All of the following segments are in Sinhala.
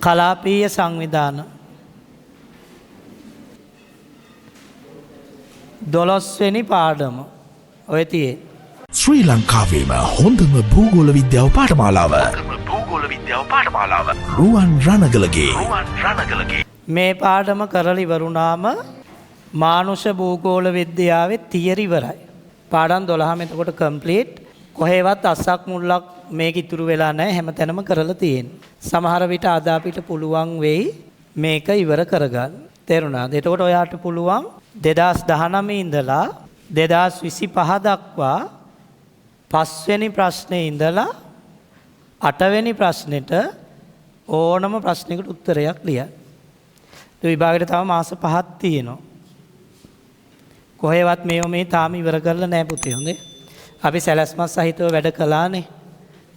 කලාපීය සංවිධාන 12 වෙනි පාඩම ඔය තියෙන්නේ. ශ්‍රී ලංකාවේම හොඳම භූගෝල විද්‍යාව පාඨමාලාව රුවන් රණගලගේ මේ පාඩම කරලා ඉවරුනාම මානුෂ භූගෝල විද්‍යාවේ තියරි ඉවරයි. පාඩම් 12ම එතකොට කම්ප්ලීට්. කොහෙවත් අස්සක් මුල්ලක් මේක ඉතුරු වෙලා නැහැ. හැමතැනම කරලා තියෙන්නේ. සමහර විට අද අපිට පුළුවන් වෙයි මේක ඉවර කරගන්න. තේරුණාද? එතකොට ඔයාට පුළුවන් 2019 ඉඳලා 2025 දක්වා 5 වෙනි ප්‍රශ්නේ ඉඳලා 8 වෙනි ප්‍රශ්නෙට ඕනම ප්‍රශ්නයකට උත්තරයක් ලියන්න. ඒ විභාගෙට තව මාස 5ක් තියෙනවා. කොහෙවත් මේ තාම ඉවර කරලා නැහැ පුතේ. හොඳේ. අපි සැලැස්මක් සහිතව වැඩ කළානේ.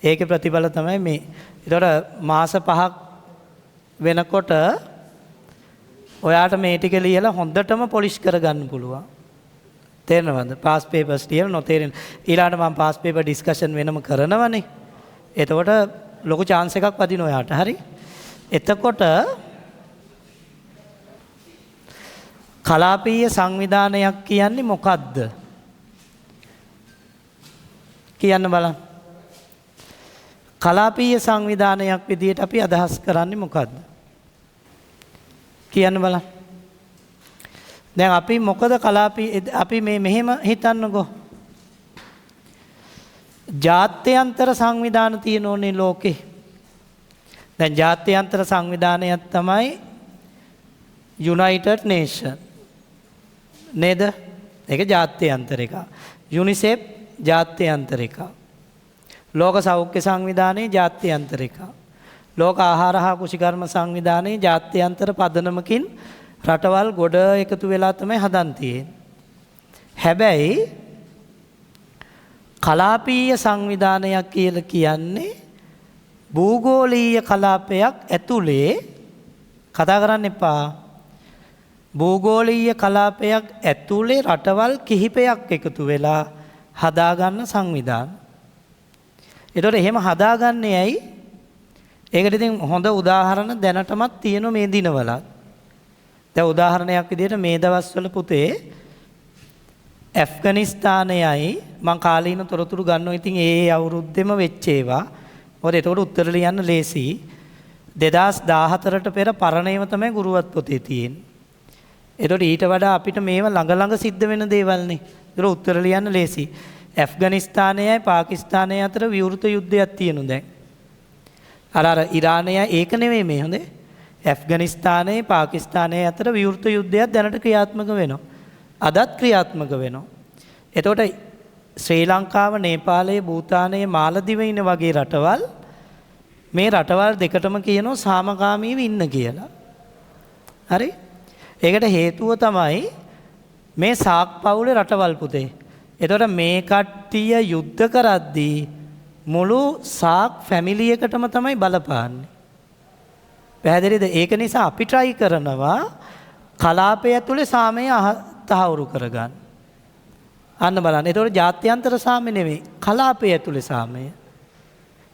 ඒකේ ප්‍රතිඵල තමයි මේ. ඒතකොට මාස 5ක් වෙනකොට ඔයාට මේ ටික ලියලා හොඳටම පොලිෂ් කරගන්න පුළුවන්. තේරෙනවද? පාස් පේපර්ස් ලියලා නොතේරෙන. ඊළඟට මම පාස් පේපර් ඩිස්කෂන් වෙනම කරනවනේ. එතකොට ලොකු chance එකක් වදින ඔයාට. හරි? එතකොට කලාපීය සංවිධානයක් කියන්නේ මොකද්ද? කියන්න බලන්න. කලාපීය සංවිධානයක් විදිහට අපි අදහස් කරන්නේ මොකද්ද? කියන්න බලන්න. දැන් අපි මොකද අපි මෙහෙම හිතන්නකෝ. ජාත්‍යන්තර සංවිධාන තියෙන ඕනේ ලෝකේ. දැන් ජාත්‍යන්තර සංවිධානයක් තමයි United Nation. නේද? ඒක ජාත්‍යන්තර එක. UNICEF ජාත්‍යන්තර එක. ලෝක සෞඛ්‍ය සංවිධානයේ ජාත්‍යන්තර එක. ලෝක ආහාර හා කෘෂිකර්ම සංවිධානයේ ජාත්‍යන්තර පදනමකින් රටවල් ගොඩ එකතු වෙලා තමයි හදන් තියෙන්නේ. හැබැයි කලාපීය සංවිධානයක් කියලා කියන්නේ භූගෝලීය කලාපයක් ඇතුලේ කතා කරන්න එපා. භූගෝලීය කලාපයක් ඇතුලේ රටවල් කිහිපයක් එකතු වෙලා හදාගන්න සංවිධාන. ඒතකොට එහෙම හදාගන්නේ ඇයි? ඒකට ඉතින් හොඳ උදාහරණ දැනටමත් තියෙන මේ දිනවල. දැන් උදාහරණයක් විදිහට මේ දවස්වල පුතේ ඇෆ්ගනිස්තානයයි මං කාලීන තොරතුරු ගන්නවා. ඉතින් ඒ අවුරුද්දෙම වෙච්ච ඒවා. මොකද ඒකට උත්තර ලියන්න ලේසි. 2014ට පෙර පරණේම තමයි ගුරුවත් පොතේ තියෙන්නේ. ඒකට ඊට වඩා අපිට මේව ළඟ සිද්ධ වෙන දේවල්නේ. ඒක උත්තර ලියන්න ලේසි. ඇෆ්ගනිස්තානයයි පාකිස්තානයයි අතර විවෘත යුද්ධයක් තියෙනවා දැන්. අර ඉරානයයි ඒක නෙමෙයි මේ හොඳේ. ඇෆ්ගනිස්තානයේ පාකිස්තානයේ අතර විවෘත යුද්ධයක් දැනට ක්‍රියාත්මක වෙනවා. අදත් ක්‍රියාත්මක වෙනවා. එතකොට ශ්‍රී ලංකාව, නේපාලය, භූතානය, මාලදිවයින වගේ රටවල් මේ රටවල් දෙකටම කියනවා සාමකාමීව ඉන්න කියලා. හරි? ඒකට හේතුව තමයි මේ සාක් පවුලේ රටවල් පුතේ. එතකොට මේ කට්ටිය යුද්ධ කරද්දී මුළු සාක් ෆැමිලි එකටම තමයි බලපාන්නේ. පැහැදිලිද? ඒක නිසා අපි try කරනවා කලාපය ඇතුලේ සාමය තහවුරු කරගන්න. අන්න බලන්න. ඒතකොට ජාත්‍යන්තර සාමය නෙමෙයි කලාපය ඇතුලේ සාමය.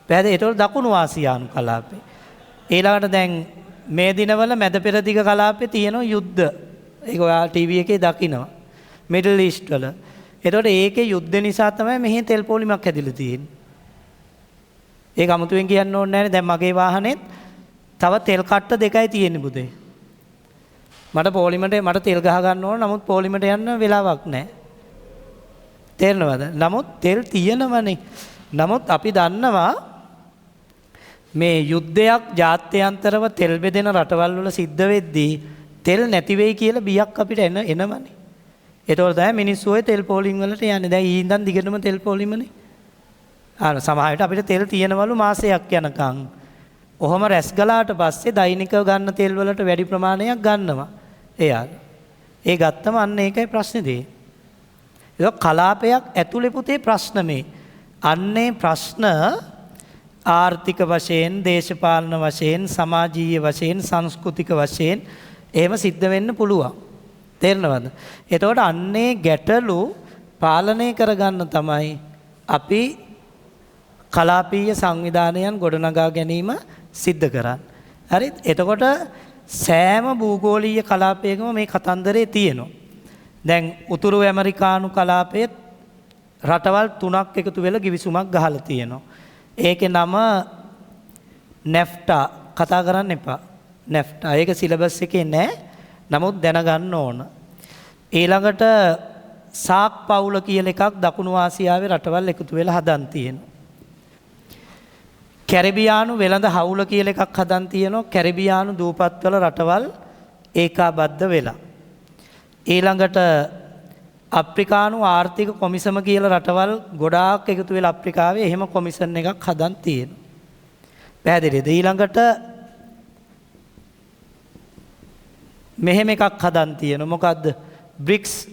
පැහැදිලි? ඒතකොට දකුණු ආසියානු කලාපය. ඊළඟට දැන් මේ දිනවල මැද පෙරදිග කලාපේ තියෙන යුද්ධ. ඒක ඔයා ටීවී එකේ දකිනවා. මිඩල් ඊස්ට් වල. ඒතකොට ඒකේ යුද්ධ නිසා තමයි මෙහි තෙල් පොලිමක් හැදිලා තියෙන්නේ. ඒක අමුතුවෙන් කියන්න ඕනේ නැහැ. දැන් මගේ වාහනේත් තව තෙල් කට්ට දෙකයි තියෙන්නේ පුතේ. මට තෙල් ගහ ගන්න ඕන. නමුත් පොලිමට යන්න වෙලාවක් නැහැ. තේරෙනවද? නමුත් තෙල් තියෙනවනේ. නමුත් අපි දන්නවා මේ යුද්ධයක් ජාත්‍යන්තරව තෙල් බෙදෙන රටවල් වල සිද්ධ වෙද්දී තෙල් නැති වෙයි කියලා බියක් අපිට එනවනේ. ඒතකොට තමයි මිනිස්සු ඔය තෙල් පොලිම් වලට යන්නේ. දැන් ඊඳන් දිගටම තෙල් පොලිමනේ. සමහර විට අපිට තෙල් තියෙනවලු මාසයක් යනකම්. ඔහොම රැස් ගලාට පස්සේ දෛනිකව ගන්න තෙල් වලට වැඩි ප්‍රමාණයක් ගන්නවා. ඒ ගත්තම අන්න ඒකයි ප්‍රශ්නේ තියෙන්නේ. ඒක කලාපයක් ඇතුලේ පුතේ ප්‍රශ්න මේ. අන්නේ ප්‍රශ්න ආර්ථික වශයෙන්, දේශපාලන වශයෙන්, සමාජීය වශයෙන්, සංස්කෘතික වශයෙන් එහෙම සිද්ධ වෙන්න පුළුවන්. තේරෙනවද? එතකොට අන්නේ ගැටලු පාලනය කරගන්න තමයි අපි කලාපීය සංවිධානයන් ගොඩනගා ගැනීම සිද්ධ කරන්නේ. හරි එතකොට සෑම භූගෝලීය කලාපයකම මේ කතන්දරේ තියෙනවා. දැන් උතුරු ඇමරිකානු කලාපයේ රටවල් 3ක් එකතු වෙලා ගිවිසුමක් ගහලා තියෙනවා. ඒකේ නම නැෆ්ටා කතා කරන්න එපා. නැෆ්ටා ඒක සිලබස් එකේ නැහැ. නමුත් දැනගන්න ඕන. ඊළඟට සාක් පවුල කියලා එකක් දකුණු ආසියාවේ රටවල් එකතු වෙලා හදන් තියෙනවා. කැරිබියානු වෙළඳ හවුල කියලා එකක් හදන් තියෙනවා. කැරිබියානු දූපත්වල රටවල් ඒකාබද්ධ වෙලා. ඊළඟට අප්‍රිකානු ආර්ථික කොමිසම කියලා රටවල් ගොඩාක් එකතු වෙලා අප්‍රිකාවේ එහෙම කොමිෂන් එකක් හදන් තියෙනවා. පැහැදිලිද? ඊළඟට මෙහෙම එකක් හදන් තියෙනවා. මොකද්ද? බ්‍රික්ස්.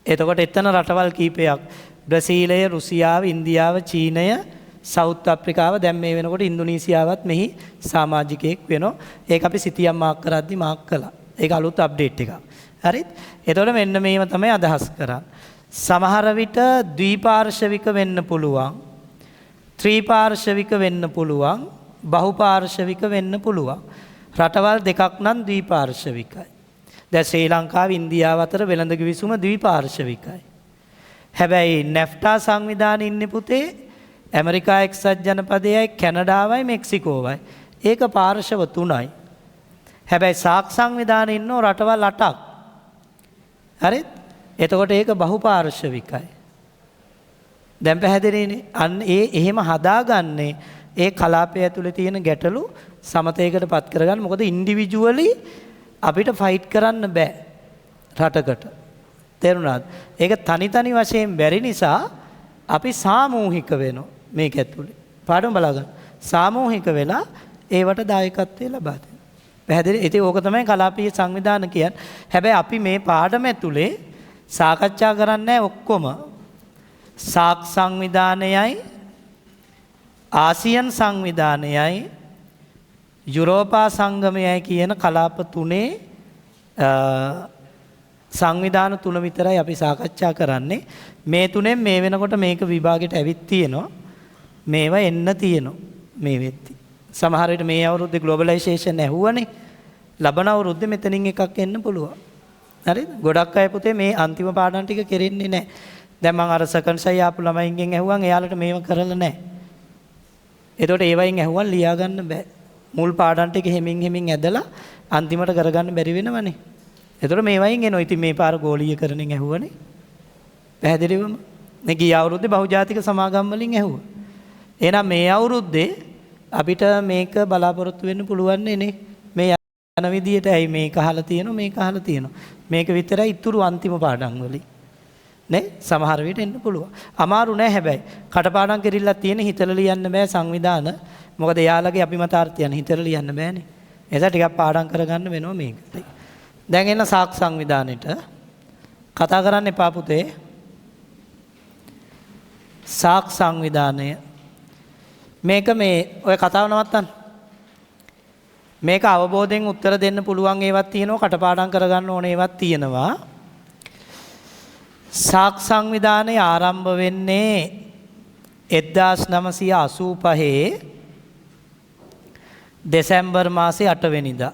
එතකොට එතන රටවල් කීපයක්. බ්‍රසීලය, රුසියාව, ඉන්දියාව, චීනය, සවුත් අප්‍රිකාව, දැන් මේ වෙනකොට ඉන්දුනීසියාවත් මෙහි සමාජිකයෙක් වෙනවා. ඒක අපි සිතියම් මාක් කරද්දි මාක් කළා. ඒක අලුත් අප්ඩේට් එකක්. හරිද? එතකොට මෙන්න මේව තමයි අදහස් කරන්නේ. සමහර විට ද්විපාර්ශවික වෙන්න පුළුවන්. ත්‍රිපාර්ශවික වෙන්න පුළුවන්. බහුපාර්ශවික වෙන්න පුළුවන්. රටවල් දෙකක් නම් ද්විපාර්ශවිකයි. දැන් ශ්‍රී ලංකාව ඉන්දියාව අතර වෙළඳ කිවිසුම ද්විපාර්ශවිකයි. හැබැයි නැෆ්ටා සංවිධානයේ ඉන්නේ පුතේ ඇමරිකා එක්සත් ජනපදයයි කැනඩාවයි මෙක්සිකෝවයි. ඒක පාර්ශව 3යි. හැබැයි සාක් සංවිධානයේ ඉන්නෝ රටවල් 8ක්. හරිද? එතකොට ඒක බහුපාර්ශවිකයි. දැන් පැහැදිලිනේ. අන්න එහෙම හදාගන්නේ ඒ කලාපය ඇතුලේ තියෙන ගැටලු සමතයකට පත් කරගන්න. මොකද ඉන්ඩිවිජුවලි අපිට ෆයිට් කරන්න බෑ රටකට. තේරුණාද? ඒක තනි තනි වශයෙන් බැරි නිසා අපි සාමූහික වෙනවා මේක ඇතුලේ. පාඩම බලාගන්න. සාමූහික වෙලා ඒවට දායකත්වය ලබා දෙනවා. පැහැදිලි? ඉතින් ඕක තමයි කලාපීය සංවිධාන කියන්නේ. හැබැයි අපි මේ පාඩම ඇතුලේ සාකච්ඡා කරන්නේ ඔක්කොම සාක් සංවිධානයයි ආසියන් සංවිධානයයි යුරෝපා සංගමයයි කියන කලාප තුනේ සංවිධාන තුන විතරයි අපි සාකච්ඡා කරන්නේ. මේ තුනෙන් මේ වෙනකොට මේක විභාගයට ඇවිත් තියෙනවා. මේවා එන්න තියෙනවා මේ වෙද්දි. සමහර විට මේ අවුරුද්දේ ග්ලෝබලයිසේෂන් ඇහුවනේ. ලබන අවුරුද්දේ මෙතනින් එකක් එන්න පුළුවන්. හරිද? ගොඩක් අය පුතේ මේ අන්තිම පාඩම් ටික කෙරෙන්නේ නැහැ. දැන් මම අර සෙකන්ඩ් සයි ආපු ළමයින්ගෙන් ඇහුවන් එයාලට මේව කරලා නැහැ. ඒතකොට ඒවයින් ඇහුවන් ලියා ගන්න බෑ. මුල් පාඩම් ටික හැමින් ඇදලා අන්තිමට කරගන්න බැරි වෙනවනේ. ඒතකොට මේවයින් එනවා. ඉතින් මේ පාර ගෝලීයකරණයෙන් ඇහුවනේ. පැහැදිලිවම මේ ගිය අවුරුද්දේ බහුජාතික සමාගම් වලින් ඇහුවා. එහෙනම් මේ අවුරුද්දේ අපිට මේක බලාපොරොත්තු වෙන්න පුළුවන් නේ. මේ යන විදියට ඇයි මේක අහලා තියෙනවා මේක අහලා තියෙනවා. මේක විතරයි ඉතුරු අන්තිම පාඩම් වලින්. නේ සමහර විට එන්න පුළුවන්. අමාරු නෑ හැබැයි. කටපාඩම් කෙරිල්ලක් තියෙන හිතලා ලියන්න බෑ සංවිධාන. මොකද එයාලගේ අභිමතාර්ථයන් හිතලා ලියන්න බෑනේ. එතන ටිකක් පාඩම් කරගන්න වෙනවා මේකට. දැන් එන්න සාක් සංවිධානෙට කතා කරන්න එපා පුතේ. සාක් සංවිධානය මේක මේ ඔය කතාව නවත්තන්න. මේක අවබෝධයෙන් උත්තර දෙන්න පුළුවන් ඒවත් තියෙනවා කටපාඩම් කරගන්න ඕන ඒවත් තියෙනවා. සාක් සංවිධානය ආරම්භ වෙන්නේ 1985 දෙසැම්බර් මාසේ 8 වෙනිදා.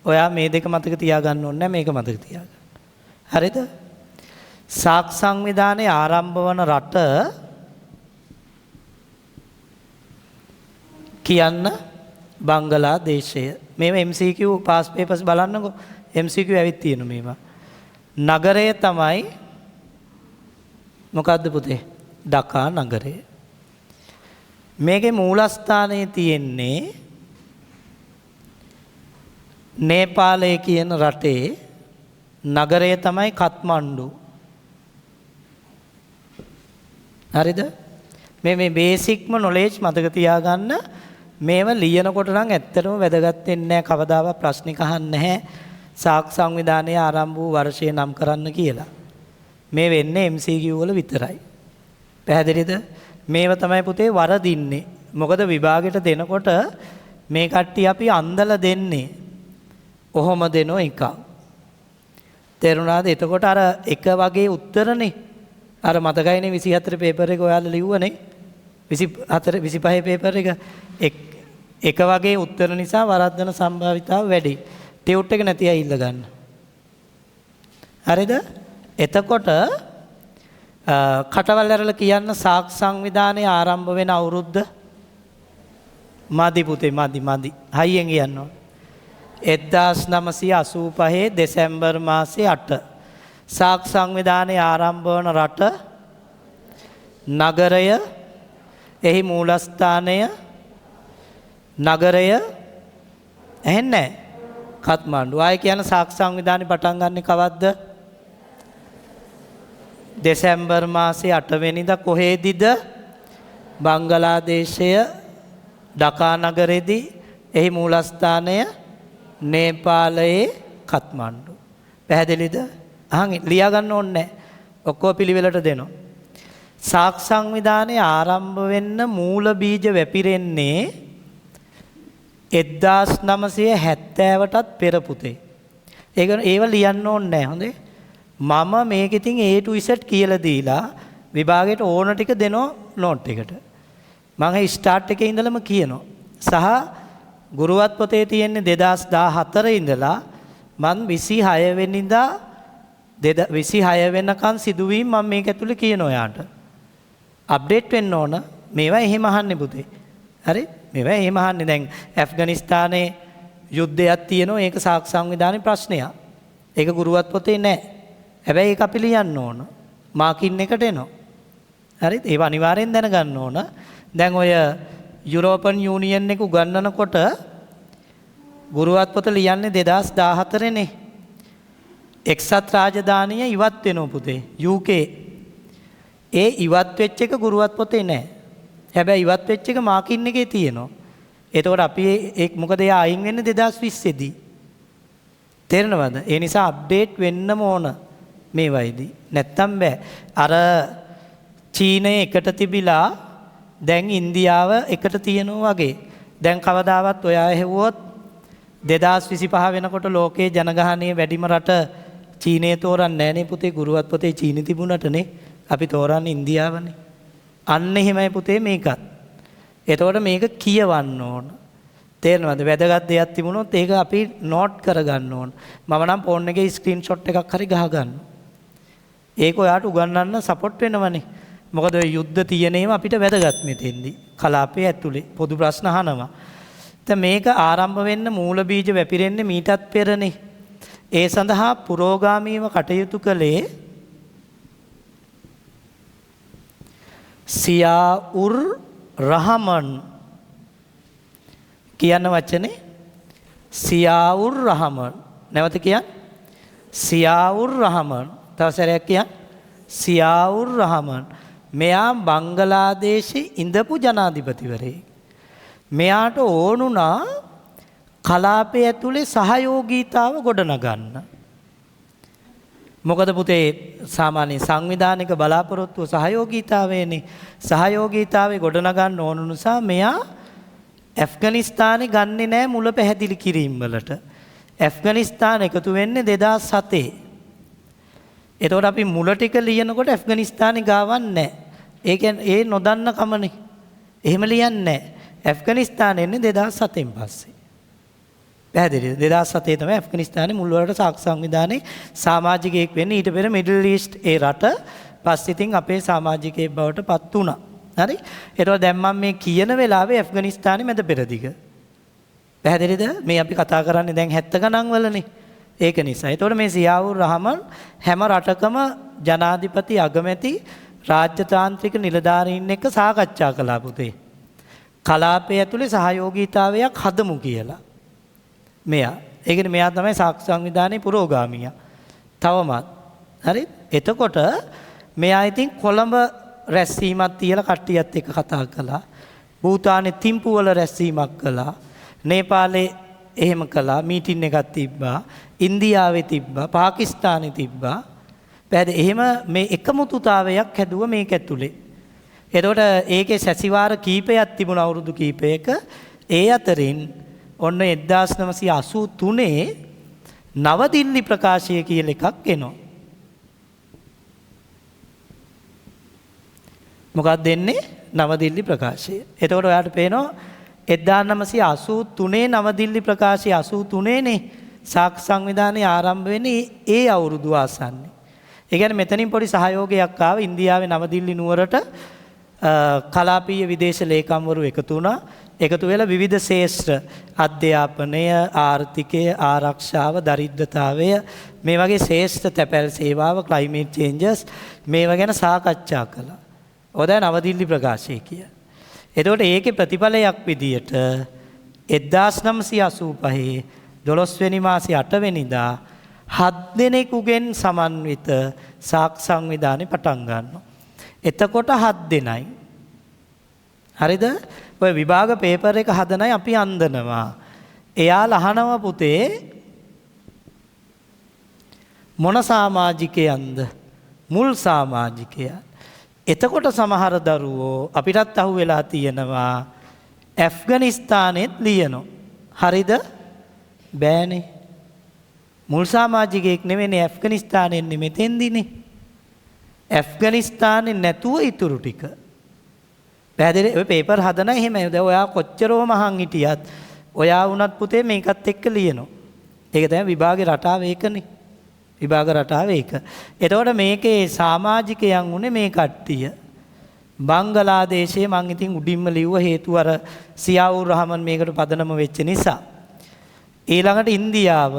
ඔයා මේ දෙක මතක තියාගන්න ඕනේ නැහැ මේක මතක තියාගන්න. හරිද? සාක් සංවිධානය ආරම්භ වන රට කියන්න බංගලාදේශය. මේව MCQ පාස් පේපර්ස් බලන්නකෝ. MCQ ඇවිත් තියෙනවා මේවා. නගරය තමයි මොකද්ද පුතේ? ඩකා නගරය. මේකේ මූලස්ථානයේ තියෙන්නේ නේපාලය කියන රටේ. නගරය තමයි කත්මණ්ඩු. හරිද? මේ බේසික්ම නොලෙජ් මතක තියාගන්න. මේව ලියනකොට නම් ඇත්තටම වැදගත් වෙන්නේ නැහැ. කවදාවත් ප්‍රශ්නික අහන්නේ නැහැ. සාක් සංවිධානය ආරම්භ වූ වර්ෂය නම් කරන්න කියලා. මේ වෙන්නේ MCQ වල විතරයි. පැහැදිලිද? මේව තමයි පුතේ වරදින්නේ. මොකද විභාගෙට දෙනකොට මේ කට්ටිය අපි අන්දලා දෙන්නේ. ඔහොම දෙනෝ එකක්. තේරුණාද? එතකොට අර එක වගේ උත්තරනේ. අර මතකයිනේ 24 පේපර් එක ඔයාලා ලිව්වනේ. 24 25 පේපර් එක එක වගේ උත්තර නිසා වරද්දන සම්භාවිතාව වැඩි. ටියුට් එක නැති අය ඉල්ල ගන්න. හරිද? එතකොට කටවල් ඇරලා කියන්න සාක්ෂි සංවිධානයේ ආරම්භ වෙන අවුරුද්ද මදි පුතේ මදි. හයියෙන් කියන්න ඕන. 1985 දෙසැම්බර් මාසේ 8. සාක්ෂි සංවිධානයේ ආරම්භ වන රට නගරය එහි මූලස්ථානය නගරය ඇහෙන්නේ කත්මණ්ඩු. ආයෙ කියන සාක්ෂි සංවිධානය පටන් ගන්නේ කවද්ද? දෙසැම්බර් මාසේ 8 වෙනිදා. කොහේදීද? බංගලාදේශය ඩකා නගරෙදී. එහි මූලස්ථානය නේපාලයේ කත්මණ්ඩු. පැහැදිලිද? අහන් ලියා ගන්න ඕනේ නැහැ. ඔක්කොම පිළිවෙලට දෙනවා. සාක්ෂි සංවිධානයේ ආරම්භ වෙන්න මූල බීජ වැපිරෙන්නේ 1970ටත් පෙර පුතේ. ඒව ලියන්න ඕනේ නැහැ. හොඳේ. මම මේක ඉතින් A to Z කියලා දීලා විභාගයට ඕන ටික දෙනවා නෝට් එකට. මම ස්ටාර්ට් එකේ ඉඳලම කියනවා. සහ ගුරුවත් පොතේ තියෙන්නේ 2014 ඉඳලා මම 26 වෙනිදා 26 වෙනකන් සිදුවීම් මම මේක ඇතුලේ කියනවා යාට. අප්ඩේට් වෙන්න ඕන. මේවා එහෙම අහන්නේ පුතේ. හරි? මේවා එහෙම අහන්නේ. දැන් ඇෆ්ගනිස්තානයේ යුද්ධයක් තියෙනවා. ඒක සාක්ෂි සංවිධානයේ ප්‍රශ්නයක්. ඒක ගුරුවත් පොතේ නැහැ. හැබැයි ඒක අපි ලියන්න ඕන. මාකින් එකට එනවා. හරිද? ඒව අනිවාර්යෙන් දැනගන්න ඕන. දැන් ඔය යුරෝපන් යූනියන් එක උගන්වනකොට ගුරුවත් පොත ලියන්නේ 2014 නේ. එක්සත් රාජධානිය ඉවත් වෙනවා පුතේ. UK. ඒ ඉවත් වෙච්ච එක ගුරුවත් පොතේ නැහැ. හැබැයි ඉවත් වෙච්ච එක මාකින් එකේ තියෙනවා. එතකොට අපි ඒක මොකද එයා අයින් වෙන්නේ 2020 දී. තේරෙනවද? ඒ නිසා අප්ඩේට් වෙන්නම ඕන මේ වයිදී. නැත්තම් බෑ. අර චීනය එකට තිබිලා දැන් ඉන්දියාව එකට තියෙනවා වගේ. දැන් කවදාවත් ඔයා හෙව්වොත් 2025 වෙනකොට ලෝකයේ ජනගහනය වැඩිම රට චීනය තෝරන්නේ නැහැ නේ පුතේ. ගුරුවත් පොතේ චීනි තිබුණටනේ අපි තෝරන්නේ ඉන්දියාවනේ. අන්න එහෙමයි පුතේ මේකත්. එතකොට මේක කියවන්න ඕන. තේරෙනවද? වැදගත් දෙයක් තිබුණොත් ඒක අපි නෝට් කරගන්න ඕන. මම නම් ෆෝන් එකේ ස්ක්‍රීන්ෂොට් එකක් හරි ගහගන්න. ඒක ඔයාට උගන්වන්න සපෝට් වෙනවනේ. මොකද ඔය යුද්ධ තියෙනේම අපිට වැදගත් මෙතෙන්දී. කලාපයේ ඇතුලේ පොදු ප්‍රශ්න අහනවා. දැන් මේක ආරම්භ වෙන්න මූල බීජ වැපිරෙන්නේ මීටත් පෙරනේ. ඒ සඳහා පුරෝගාමීව කටයුතු කළේ සියාඋර් රහමන් කියන වචනේ සියාඋර් රහමන්. නැවත කියන්න. සියාඋර් රහමන්. තව සැරයක් කියන්න. සියාඋර් රහමන්. මෙයා බංගලාදේශේ ඉඳපු ජනාධිපතිවරයෙක්. මෙයාට ඕනුණා කලාපය ඇතුලේ සහයෝගීතාව ගොඩනගන්න. මොකද පුතේ සාමාන්‍ය සංවිධානික බලාපොරොත්තුව සහයෝගීතාවයනේ. සහයෝගීතාවේ ගොඩනගන්න ඕන නිසා මෙයා ඇෆ්ගනිස්තානේ ගන්නෙ නෑ මුල පැහැදිලි කිරීම වලට. ඇෆ්ගනිස්තාන එකතු වෙන්නේ 2007. එතකොට අපි මුල ටික ලියනකොට ඇෆ්ගනිස්තානේ ගාවන්නේ නැහැ. ඒ කියන්නේ ඒ නොදන්න කමනේ. එහෙම ලියන්නේ නැහැ. ඇෆ්ගනිස්තානේ එන්නේ 2007න් පස්සේ. පැහැදිලිද? 2007 තමයි ඇෆ්ගනිස්තානේ මුල් වලට සාක්ෂි සංවිධානයේ සමාජිකයෙක් වෙන්නේ. ඊට පෙර මිඩල් ඊස්ට් ඒ රට පස්සේ ඉතින් අපේ සමාජිකයෙක් බවට පත් වුණා. හරි? ඒතකොට දැන් මම මේ කියන වෙලාවේ ඇෆ්ගනිස්තානේ මැද පෙරදිග. පැහැදිලිද? මේ අපි කතා කරන්නේ දැන් 70 ගණන් වලනේ. ඒක නිසා. ඒතකොට මේ සියාඋර් රහමන් හැම රටකම ජනාධිපති අගමැති රාජ්‍යතාන්ත්‍රික නිලධාරීන් එක්ක සාකච්ඡා කළා පුතේ. කලාපය ඇතුලේ සහයෝගීතාවයක් හදමු කියලා. මෙයා. ඒ කියන්නේ මෙයා තමයි සාක්ෂි සංවිධානයේ පුරෝගාමියා. තවමත්. හරි? එතකොට මෙයා ඉතින් කොළඹ රැස්වීමක් තියලා කට්ටියත් එක්ක කතා කළා. භූතානේ තිම්පු වල රැස්වීමක් කළා. නේපාලේ එහෙම කළා. මීටින් එකක් තිබ්බා. ඉන්දියාවේ තිබ්බා. පාකිස්තානේ තිබ්බා. එහෙම මේ එකමුතුතාවයක් හැදුව මේක ඇතුලේ. එතකොට ඒකේ සැසිවාර කීපයක් තිබුණ අවුරුදු කීපයක. ඒ අතරින් ඔන්න 1983 නවදිල්ලි ප්‍රකාශය කියලා එකක් එනවා. මොකක්ද දෙන්නේ? නවදිල්ලි ප්‍රකාශය. එතකොට ඔයාලට පේනවා 1983 නවදිල්ලි ප්‍රකාශය 83නේ සාක්ෂි සංවිධානය ආරම්භ වෙන්නේ ඒ අවුරුදු ආසන්නේ. ඒ කියන්නේ මෙතනින් පොඩි සහයෝගයක් ආව ඉන්දියාවේ නවදිල්ලි නුවරට කලාපීය විදේශ ලේකම්වරු එකතු වුණා. එකතු වෙලා විවිධ ශේෂ්ත්‍ර අධ්‍යාපනය, ආර්ථිකය, ආරක්ෂාව, දරිද්‍රතාවය මේ වගේ ශේෂ්ත්‍ර තැපැල් සේවාව, ක්ලයිමේට් චේන්ජස් මේවා ගැන සාකච්ඡා කළා. ඔය නවදිල්ලි ප්‍රකාශය කිය. එතකොට ඒකේ ප්‍රතිඵලයක් විදියට 1985 12 වෙනි මාසේ 8 වෙනිදා 7 දෙනෙකුගෙන් සමන්විත සාක්ෂි සංවිධානය පටන් ගන්නවා. එතකොට 7 දෙනයි. හරිද? ඔය විභාග පේපර් එක හදනයි අපි අන්දනවා. එයාලා අහනවා පුතේ මොන සමාජිකයන්ද? මුල් සමාජිකයන්. එතකොට සමහර දරුවෝ අපිටත් අහු වෙලා තියෙනවා ඇෆ්ගනිස්තානෙත් ලියනවා. හරිද? බෑනේ. මුල් සමාජිකයෙක් නෙවෙයි ඇෆ්ගනිස්තානෙන් මෙතෙන්දිනේ. ඇෆ්ගනිස්තානේ නැතුව ඉතුරු ටික. පැහැදිලි? ඔය පේපර් හදන එහෙම. දැන් ඔයා කොච්චරෝ මහන් හිටියත් ඔයා වුණත් පුතේ මේකත් එක්ක ලියනවා. ඒක තමයි විභාගේ රටාව ඒකනේ. විභාග රටාව ඒක. එතකොට මේකේ සමාජිකයන් උනේ මේ කට්ටිය. බංගලාදේශයේ මං ඉතින් උඩින්ම ලිව්ව හේතුව අර සියාවුර් රහමන් මේකට පදනම වෙච්ච නිසා. ඊළඟට ඉන්දියාව,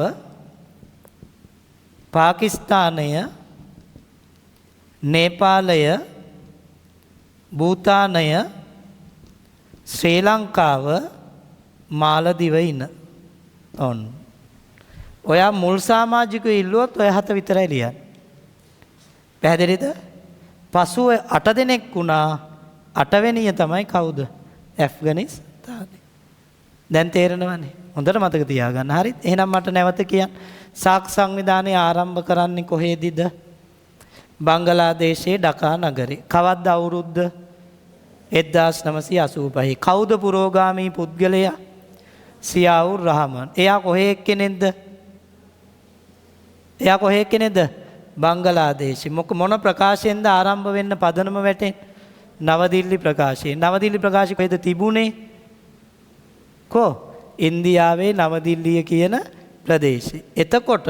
පාකිස්තානය, නේපාලය, භූතානය, ශ්‍රී ලංකාව, මාලදිවයින. ඔන්න. ඔයා මුල් සමාජිකයෝ ඉල්ලුවොත් ඔය 7 විතරයි ලියන්නේ. පැහැදිලිද? පසුව 8 දෙනෙක් වුණා. 8 වෙනිය තමයි කවුද? ඇෆ්ගනිස්තානය. දැන් තේරෙනවනේ. හොඳට මතක තියාගන්න. හරිද? එහෙනම් මට නැවත කියන්න. සාක්ෂි සංවිධානය ආරම්භ කරන්නේ කොහේදීද? බංගලාදේශයේ ඩකා නගරේ. කවද්ද අවුරුද්ද? 1985. කවුද පුරෝගාමී පුද්ගලයා? සියාවුර් රහමන්. එයා කොහේ එක්කෙනෙක්ද? එයා කොහේ එක්කෙනෙක්ද? බංගලාදේශේ. මොන ප්‍රකාශයෙන්ද ආරම්භ වෙන්න පදනම වැටෙන්නේ? නවදිල්ලි ප්‍රකාශයෙන්. නවදිල්ලි ප්‍රකාශය කොහෙද තිබුණේ? ඉන්දියාවේ නවදිල්ලිය කියන ප්‍රදේශේ. එතකොට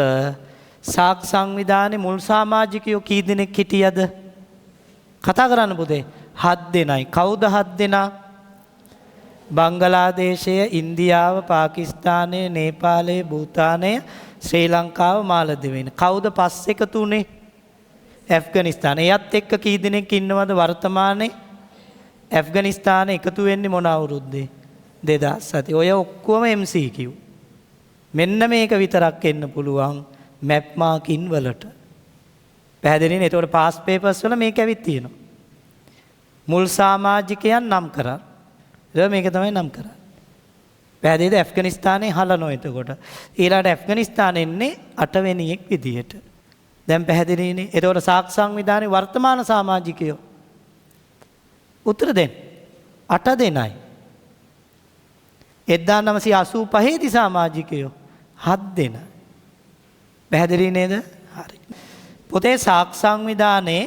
සාක්ෂි සංවිධානයේ මුල් සමාජිකයෝ කී දෙනෙක් හිටියද? කතා කරන්න පුතේ. 7 දෙනයි. කවුද 7 දෙනා? බංගලාදේශය, ඉන්දියාව, පාකිස්තානය, නේපාලය, භූතානය, ශ්‍රී ලංකාව, මාලදිවයින. කවුද පස් එකතු වුනේ? ඇෆ්ගනිස්තානය. එයත් එක්ක කී දෙනෙක් ඉන්නවද වර්තමානයේ? ඇෆ්ගනිස්තානය එකතු වෙන්නේ මොන අවුරුද්දේ? 2007. ඔය ඔක්කොම MCQ. මෙන්න මේක විතරක් එන්න පුළුවන් මැප් මාකින් වලට. පැහැදිලිනේ? ඒතකොට පාස් පේපර්ස් වල මේක ඇවිත් තියෙනවා. මුල් සමාජිකයන් නම් කරා. මේක තමයි නම් කරන්නේ. පැහැදිලිද? ඇෆ්ගනිස්තානයේ හලනෝ එතකොට. ඊළඟට ඇෆ්ගනිස්තානෙ එන්නේ 8 වෙනියෙක් විදියට. දැන් පැහැදිලිනේ? එතකොට සාක්ෂි සංවිධානයේ වර්තමාන සමාජිකයෝ උත්තර දෙන්න. 8 දෙනයි. 1985 දී සමාජිකයෝ 7 දෙනා. පැහැදිලි නේද? හරි. පොතේ සාක්ෂි සංවිධානයේ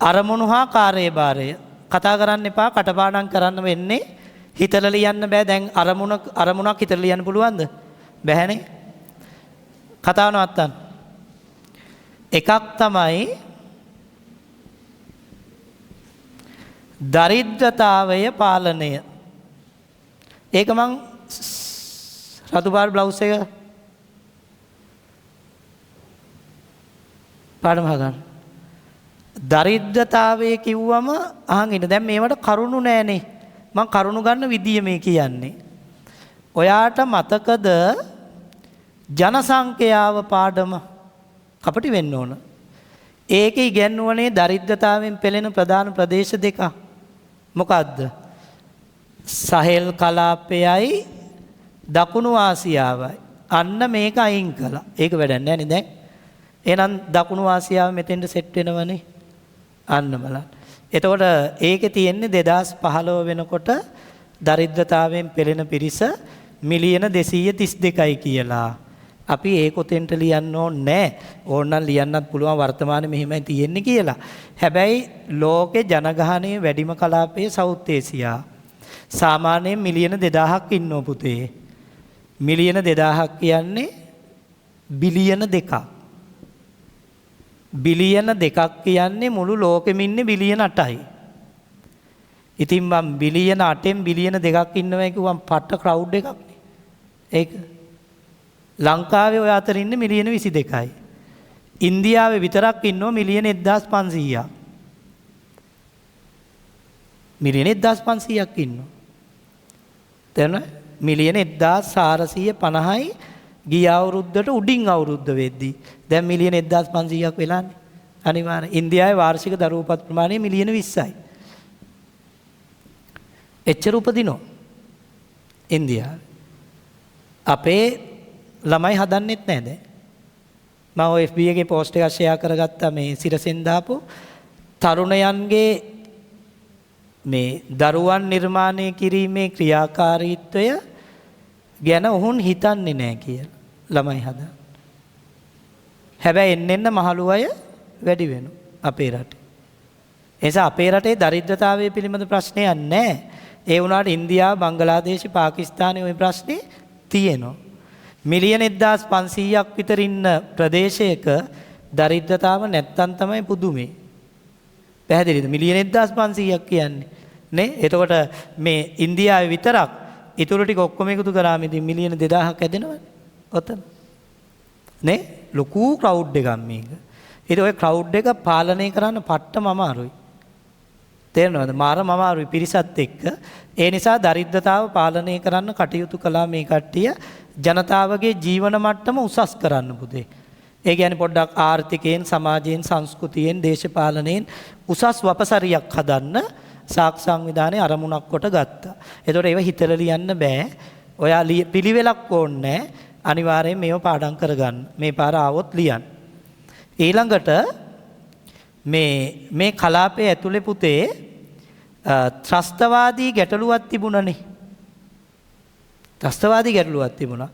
අරමුණු හා කාර්යභාරය කතා කරන්න එපා. කටපාඩම් කරන්න වෙන්නේ. හිතලා ලියන්න බෑ. දැන් අරමුණක් හිතලා ලියන්න පුළුවන්ද? බැහැනේ. කතාව නවත්තන්න. එකක් තමයි දරිද්‍රතාවය පාලනය. ඒක මං රතු පාට බ්ලවුස් එක පාඩම හදන්න. දරිද්‍රතාවය කිව්වම අහන් ඉන්න. දැන් මේවට කරුණු නෑනේ. මං කරුණු ගන්න විදිය මේ කියන්නේ. ඔයාට මතකද ජනසංඛ්‍යාව පාඩම අපිට වෙන්න ඕන. ඒකේ ඉගෙනුවනේ දරිද්‍රතාවයෙන් පෙළෙන ප්‍රධාන ප්‍රදේශ දෙක. මොකද්ද? සහෙල් කලාපයයි දකුණු ආසියාවයි. අන්න මේක අයින් කළා. ඒක වැඩක් නෑනේ දැන්. එහෙනම් දකුණු ආසියාව මෙතෙන්ට සෙට් වෙනවනේ. අන්න බලන්න. එතකොට ඒකේ තියෙන්නේ 2015 වෙනකොට දරිද්‍රතාවයෙන් පෙළෙන පිරිස මිලියන 232යි කියලා. අපි ඒක උතෙන්ට ලියන්න ඕනේ නැහැ. ඕනනම් ලියන්නත් පුළුවන් වර්තමානයේ මෙහෙමයි තියෙන්නේ කියලා. හැබැයි ලෝකේ ජනගහනයේ වැඩිම කලාපය සවුත් ඒසියා. සාමාන්‍යයෙන් මිලියන 2000ක් ඉන්නවා පුතේ. මිලියන 2000ක් කියන්නේ බිලියන 2ක්. බිලියන 2ක් කියන්නේ මුළු ලෝකෙම ඉන්නේ බිලියන 8යි. ඉතින් මම බිලියන 8න් බිලියන 2ක් ඉන්නවා කිව්වම් පට්ට ක්‍රවුඩ් එකක් නේ. ඒක ලංකාවේ ඔය අතර ඉන්නේ මිලියන 22යි. ඉන්දියාවේ විතරක් ඉන්නවා මිලියන 1500ක්. මිලියන 1500ක් ඉන්නවා. තේරෙනවද? මිලියන 1450යි ගිය අවුරුද්දට උඩින් අවුරුද්ද වෙද්දී. දැන් මිලියන 1500ක් වෙලානේ. අනිවාර්යෙන් ඉන්දියාවේ වාර්ෂික දරුවෝ උපත් ප්‍රමාණය මිලියන 20යි. එච්චර උපදිනෝ ඉන්දියාවේ. අපේ ළමයි හදන්නෙත් නැහැ දැන්. මම ඔය FB එකේ පෝස්ට් එකක් ෂෙයා කරගත්තා මේ සිරසෙන් දාපු තරුණයන්ගේ මේ දරුවන් නිර්මාණය කිරීමේ ක්‍රියාකාරීත්වය ගැන ඔවුන් හිතන්නේ නැහැ කියලා ළමයි හදන්න. හැබැයි එන්න මහලු අය වැඩි වෙනවා අපේ රටේ. ඒ නිසා අපේ රටේ දරිද්‍රතාවය පිළිබඳ ප්‍රශ්නයක් නැහැ. ඒ වුණාට ඉන්දියාව, බංගලාදේශ, පාකිස්තානයේ ওই ප්‍රශ්නේ තියෙනවා. මිලියන 1500ක් විතර ඉන්න ප්‍රදේශයක දරිද්‍රතාව නැත්තම් තමයි පුදුමේ. පැහැදිලිද? මිලියන 1500ක් කියන්නේ නේ. එතකොට මේ ඉන්දියාවේ විතරක් ඊටු ටික ඔක්කොම එකතු කරාම ඉතින් මිලියන 2000ක් ඇදෙනවනේ. ඔතන නේ ලොකු ක්‍රවුඩ් එකක් මේක. ඉතින් ওই ක්‍රවුඩ් එක පාලනය කරන්න පට්ටම අමාරුයි. තේරෙනවද? මාරම අමාරුයි පිරිසත් එක්ක. ඒ නිසා දරිද්‍රතාව පාලනය කරන්න කටයුතු කළා මේ කට්ටිය. ජනතාවගේ ජීවන මට්ටම උසස් කරන්න පුතේ. ඒ කියන්නේ පොඩ්ඩක් ආර්ථිකයෙන්, සමාජයෙන්, සංස්කෘතියෙන්, දේශපාලනයෙන් උසස් වපසරියක් හදන්න සාක්ෂි සංවිධානයේ අරමුණක් කොට ගත්තා. ඒතකොට ඒව හිතලා ලියන්න බෑ. ඔයා පිළිවෙලක් ඕනේ අනිවාර්යෙන් මේව පාඩම් කරගන්න. මේ පාර ආවොත් ලියන්න. ඊළඟට මේ කලාපයේ ඇතුලේ පුතේ ත්‍රස්තවාදී ගැටලුවක් තිබුණනේ. ත්‍රස්තවාදී ගැටලුවක් තිබුණා.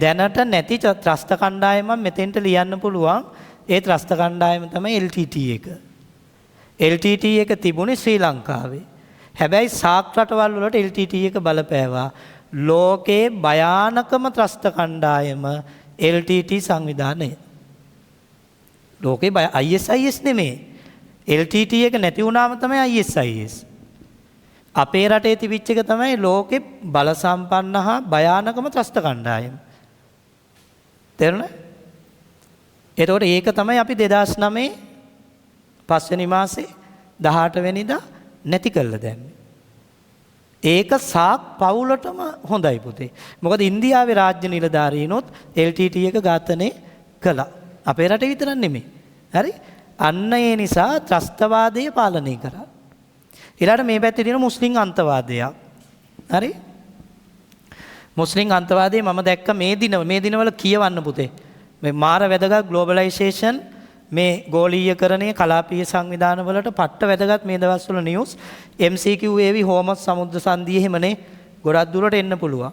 දැනට නැති ත්‍රස්ත කණ්ඩායමක් මෙතෙන්ට ලියන්න පුළුවන්. ඒ ත්‍රස්ත කණ්ඩායම තමයි LTT එක. LTT එක තිබුණේ ශ්‍රී ලංකාවේ. හැබැයි සාක් රටවල් වලට LTT එක බලපෑවා. ලෝකේ භයානකම ත්‍රස්ත කණ්ඩායම LTT සංවිධානය. ලෝකේ ISIS නෙමේ. LTT එක නැති වුණාම තමයි ISIS. අපේ රටේ තිබිච්ච එක තමයි ලෝකේ බල සම්පන්න හා භයානකම ත්‍රස්ත කණ්ඩායම. තේරුණා? එතකොට ඒක තමයි අපි 2009 5 වෙනි මාසේ 18 වෙනිදා නැති කළා දැම්මේ. ඒක සාක් පවුලටම හොඳයි පුතේ. මොකද ඉන්දියාවේ රාජ්‍ය නිලධාරීනොත් LTT එක ඝාතනය කළා. අපේ රටේ විතරක් නෙමෙයි. හරි? අන්න ඒ නිසා ත්‍රස්තවාදය පාලනය කරා. ඊළඟට මේ පැත්තේ තියෙන මුස්ලිම් අන්තවාදයක්. හරි? මුස්ලිම් අන්තවාදයේ මම දැක්ක මේ දිනවල කියවන්න පුතේ. මේ මාර වැදගත් ග්ලෝබලයිසේෂන් මේ ගෝලීයකරණයේ කලාපීය සංවිධාන වලට පට්ට වැදගත් මේ දවස්වල නිවුස් MCQ ඒවි හෝමස් සමුද්‍ර සංධිය එහෙමනේ ගොඩක් දුරට එන්න පුළුවන්.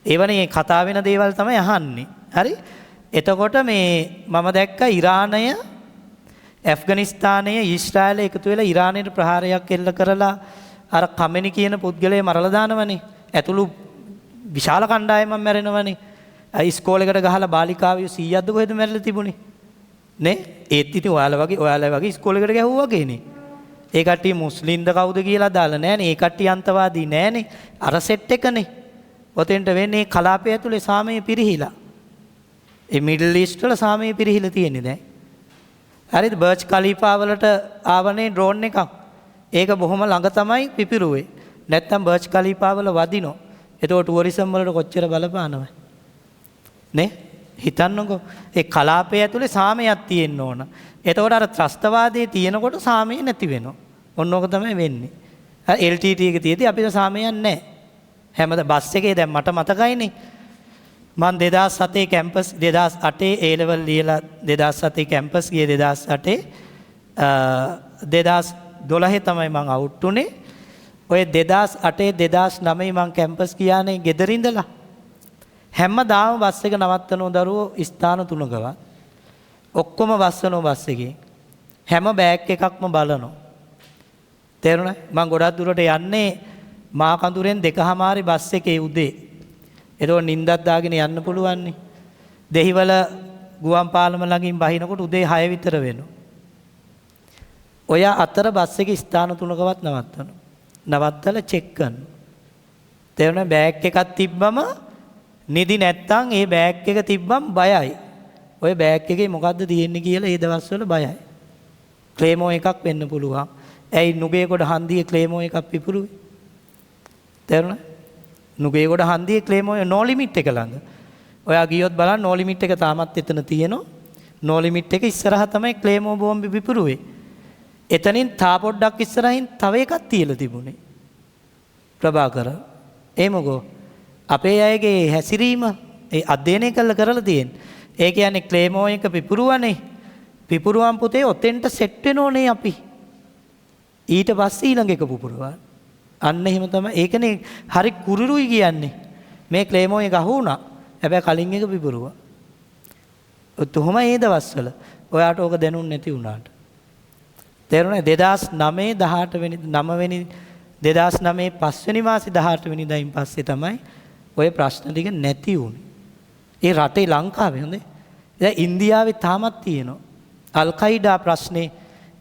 ඒවනේ කතා වෙන දේවල් තමයි අහන්නේ. හරි? එතකොට මේ මම දැක්ක ඉරානය ඇෆ්ගනිස්තානය ඊශ්‍රායලය එකතු වෙලා ඉරානයට ප්‍රහාරයක් එල්ල කරලා අර කමෙනි කියන පුද්ගලයා මරලා දානවනේ. ඇතුළු විශාල කණ්ඩායමක් මැරෙනවනේ. ඉස්කෝලේකට ගහලා බාලිකාවියෝ 100ක්ද කොහෙද මැරිලා තිබුණේ? නේ? ඒත් ඉතින් ඔයාලා වගේ ඉස්කෝලේකට ගැහුවා වගේනේ. ඒ කට්ටිය මුස්ලිම්ද කවුද කියලා දාලා නෑනේ. ඒ කට්ටිය අන්තවාදී නෑනේ. අර සෙට් එකනේ. ඔතෙන්ට වෙන්නේ කලාපය ඇතුලේ සාමය පිරිහිලා. ඒ මිඩල් ඊස්ට් වල සාමය පිරිහිලා තියෙන්නේ දැන්. හරිද? බර්ච් කලීෆා වලට ආවනේ ඩ්‍රෝන් එකක්. ඒක බොහොම ළඟ තමයි පිපිරුවේ. නැත්තම් බර්ච් කලීෆා වල වදිනෝ. එතකොට ටුවරිසම් වලට කොච්චර බලපානවද? නේ? හිතන්නකෝ. ඒ කලාපය ඇතුලේ සාමයක් තියෙන්න ඕන. එතකොට අර ත්‍රස්තවාදයේ තියෙනකොට සාමය නැති වෙනවා. ඔන්න ඕක තමයි වෙන්නේ. LTT එක තියෙදි අපිට සාමයක් නැහැ. හැමද බස් එකේ දැන් මට මතකයිනේ. මම 2007 කැම්පස් 2008 A level ලියලා 2007 කැම්පස් ගියේ 2008 2012 තමයි මම අවුට් උනේ. ඔය 2008 2009 මම කැම්පස් ගියානේ ගෙදර ඉඳලා. හැමදාම බස් එක නවත්තනෝ දරුවෝ ස්ථාන 3කවත්. ඔක්කොම වස්සනෝ බස් එකේ. හැම බෑග් එකක්ම බලනවා. තේරුණා? මම ගොඩක් දුරට යන්නේ මා කඳුරෙන් 2:00 බස් එකේ උදේ. එතකොට නිින්දක් දාගෙන යන්න පුළුවන් නේ. දෙහිවල ගුවන් පාලම ළඟින් බහිනකොට උදේ 6 විතර වෙනවා. ඔය අතර බස් එක ස්ථාන 3කවත් නවත්තනවා. නවත්තලා චෙක් කරනවා. තේරුණා බෑග් එකක් තිබ්බම නිදි නැත්තම් ඒ බෑග් එක තිබ්බම බයයි. ඔය බෑග් එකේ මොකද්ද තියෙන්නේ කියලා ඒ දවස්වල බයයි. ක්ලේමෝ එකක් වෙන්න පුළුවන්. ඇයි නුගේගොඩ හන්දියේ ක්ලේමෝ එකක් පිපුරුවේ? තේරුණා? නුගේගොඩ හන්දියේ ක්ලේමෝ නෝ ලිමිට් එක ළඟ. ඔයා ගියොත් බලන්න නෝ ලිමිට් එක තාමත් එතන තියෙනවා. නෝ ලිමිට් එක ඉස්සරහා තමයි ක්ලේමෝ බෝම්බ පිපුරුවේ. එතනින් තා පොඩ්ඩක් ඉස්සරහින් තව එකක් තියලා තිබුණේ. ප්‍රභාකර. ඒ මොකෝ? අපේ අයගේ හැසිරීම ඒ අධ්‍යයනය කරලා තියෙන්නේ. ඒ කියන්නේ ක්ලේමෝ එක පිපුරුවනේ. පිපුරුවන් පුතේ ඔතෙන්ට සෙට් වෙනෝනේ අපි. ඊට පස්සේ ඊළඟ එක පුපුරුවා. අන්න එහෙම තමයි. ඒකනේ හරි කුරුරුයි කියන්නේ. මේ ක්ලේමෝ එක අහුණා. හැබැයි කලින් එක පිපුරුවා. ඔතොම ඒ දවස්වල ඔයාට ඕක දැනුන්නේ නැති වුණාට. තේරුණා 2009 18 වෙනි 9 වෙනි 2009 5 වෙනි මාසේ 18 වෙනිදායින් පස්සේ තමයි ඔය ප්‍රශ්න ටික නැති වුණේ. ඒ රටේ ලංකාවේ හොඳේ. දැන් ඉන්දියාවේ තාමත් තියෙනවා. අල් කයිඩා ප්‍රශ්නේ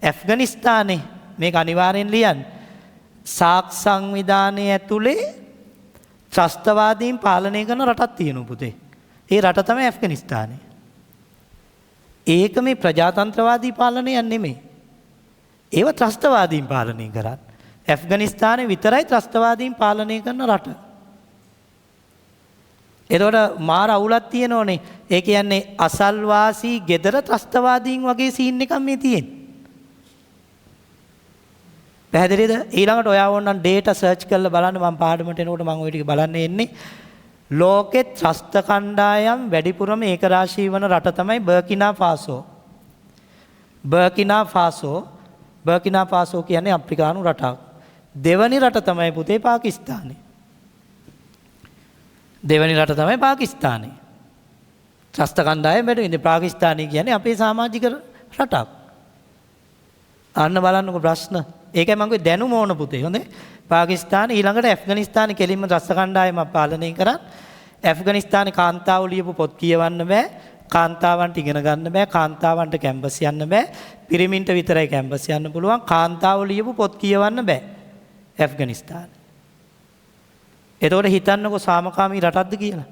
ඇෆ්ගනිස්තානේ මේක අනිවාර්යෙන් ලියන්න. සාක් සංවිධානයේ ඇතුලේ ත්‍රස්තවාදීන් පාලනය කරන රටක් තියෙනවා පුතේ. ඒ රට තමයි ඇෆ්ගනිස්තානේ. ඒක මේ ප්‍රජාතන්ත්‍රවාදී පාලනයක් නෙමෙයි. ඒව ත්‍රස්තවාදීන් පාලනය කරන්නේ. ඇෆ්ගනිස්තානේ විතරයි ත්‍රස්තවාදීන් පාලනය කරන රට. එතකොට මාර අවුලක් තියෙනෝනේ. ඒ කියන්නේ අසල්වාසී ගෙදර ත්‍රස්තවාදීන් වගේ සීන් එකක් මේ තියෙන්නේ. පැහැදිලිද? ඊළඟට ඔයා ඕනනම් ඩේටා සර්ච් කරලා බලන්න. මම පාඩමට එනකොට මම ওই ටික බලන්න එන්නේ. ලෝකෙත් ත්‍රස්ත කණ්ඩායම් වැඩිපුරම ඒකරාශී වන රට තමයි බර්කිනා ෆාසෝ. බර්කිනා ෆාසෝ කියන්නේ අප්‍රිකානු රටක්. දෙවනි රට තමයි පුතේ පාකිස්තානේ. ත්‍රස්ත කණ්ඩායම් වැඩි ඉන්නේ. පාකිස්තානය කියන්නේ අපේ සමාජික රටක්. අන්න බලන්නකො ප්‍රශ්න. ඒකයි මම කිව්වේ දැනුම ඕන පුතේ. හොඳේ. පාකිස්තාන ඊළඟට ඇෆ්ගනිස්තානේ කෙලින්ම ත්‍රස්ත කණ්ඩායම පාලනය කරා. ඇෆ්ගනිස්තානේ කාන්තාවෝ ලියපු පොත් කියවන්න බෑ. කාන්තාවන්ට ඉගෙන ගන්න බෑ. කාන්තාවන්ට කැම්පස් යන්න බෑ. පිරිමින්ට විතරයි කැම්පස් යන්න පුළුවන්. කාන්තාවෝ ලියපු පොත් කියවන්න බෑ. ඇෆ්ගනිස්තානේ. එතකොට හිතන්නකො සාමකාමී රටක්ද කියලා.